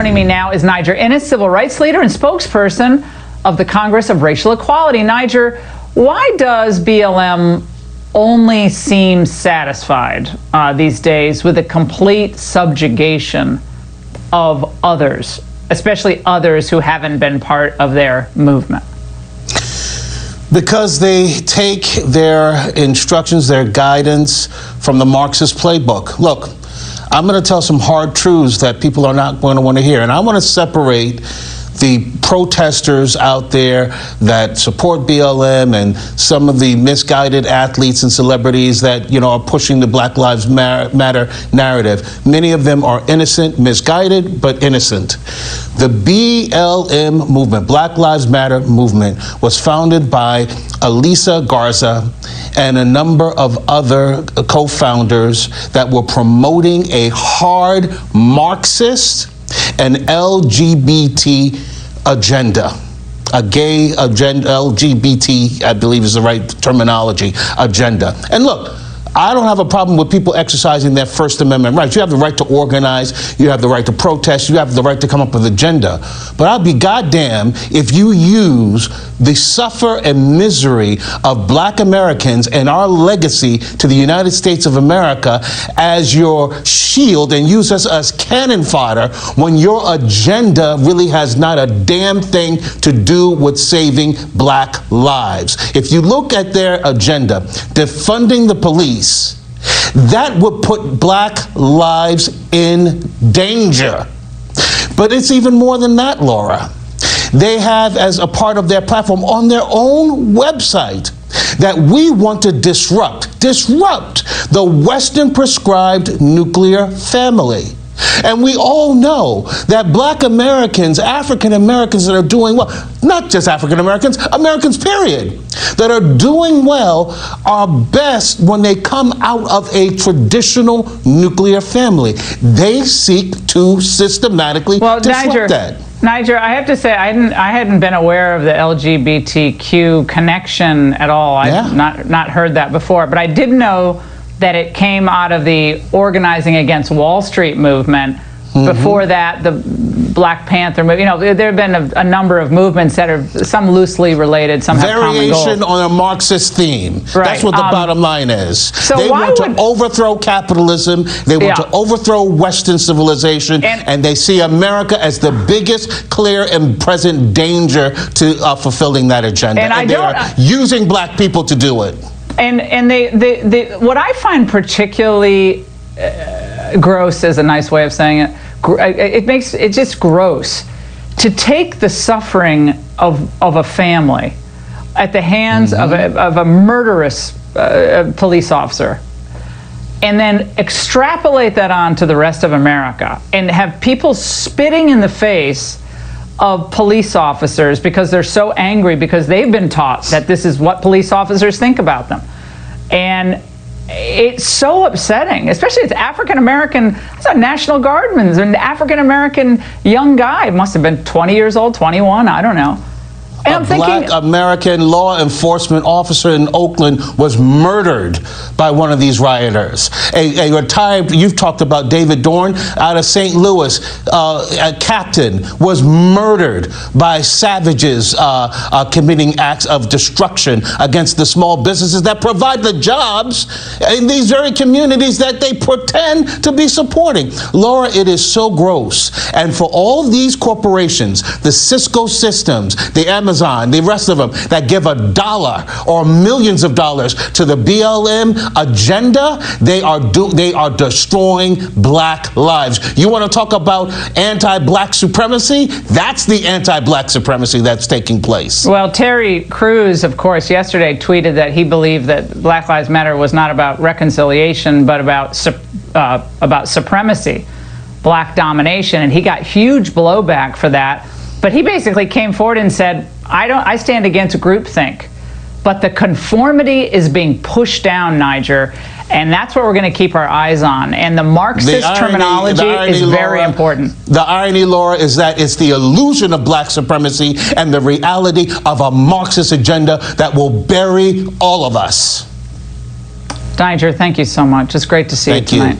Joining me now is Niger Innis, civil rights leader and spokesperson of the Congress of Racial Equality. Niger, why does BLM only seem satisfied these days with a complete subjugation of others, especially others who haven't been part of their movement? Because they take their instructions, their guidance from the Marxist playbook. Look, I'm going to tell some hard truths that people are not going to want to hear. And I want to separate the protesters out there that support BLM and some of the misguided athletes and celebrities that, are pushing the Black Lives Matter narrative. Many of them are innocent, misguided, but innocent. The BLM movement, Black Lives Matter movement, was founded by Elisa Garza and a number of other co-founders that were promoting a hard Marxist and LGBT agenda, a gay agenda, LGBT, I believe is the right terminology, agenda. And look, I don't have a problem with people exercising their First Amendment rights. You have the right to organize, you have the right to protest, you have the right to come up with an agenda. But I'll be goddamn if you use the suffer and misery of Black Americans and our legacy to the United States of America as your shield and use us as cannon fodder when your agenda really has not a damn thing to do with saving Black lives. If you look at their agenda, defunding the police, that would put Black lives in danger. But it's even more than that, Laura. They have as a part of their platform on their own website that we want to disrupt the Western prescribed nuclear family. And we all know that Black Americans, African Americans that are doing well, not just African Americans, Americans period, that are doing well are best when they come out of a traditional nuclear family. They seek to systematically disrupt that. Niger, I have to say, I hadn't been aware of the LGBTQ connection at all. I've not heard that before, but I did know that it came out of the Organizing Against Wall Street movement. Before that, the Black Panther movement. There have been a number of movements that are some loosely related, some have common goals. Variation on a Marxist theme. Right. That's what the bottom line is. So they want to overthrow capitalism. They want to overthrow Western civilization, and they see America as the biggest, clear, and present danger to fulfilling that agenda. And they are using Black people to do it. And what I find particularly gross is a nice way of saying it. It's just gross to take the suffering of a family at the hands of a murderous police officer and then extrapolate that on to the rest of America and have people spitting in the face of police officers because they're so angry because they've been taught that this is what police officers think about them. And it's so upsetting, especially as African-American. I saw National Guardman, an African-American young guy, must have been 20 years old, 21, I don't know. And I'm thinking, Black American law enforcement officer in Oakland was murdered by one of these rioters. A retired, you've talked about David Dorn out of St. Louis, a captain was murdered by savages committing acts of destruction against the small businesses that provide the jobs in these very communities that they pretend to be supporting. Laura, it is so gross. And for all these corporations, the Cisco Systems, the Amazon, the rest of them that give $1 or millions of dollars to the BLM agenda, they are destroying Black lives. You want to talk about anti-Black supremacy? That's the anti-Black supremacy that's taking place. Well, Terry Crews, of course, yesterday tweeted that he believed that Black Lives Matter was not about reconciliation, but about supremacy, Black domination, and he got huge blowback for that. But he basically came forward and said, I stand against groupthink, but the conformity is being pushed down, Niger, and that's what we're going to keep our eyes on. And the Marxist terminology is very important. The irony, Laura, is that it's the illusion of Black supremacy and the reality of a Marxist agenda that will bury all of us. Niger, thank you so much. It's great to see you tonight.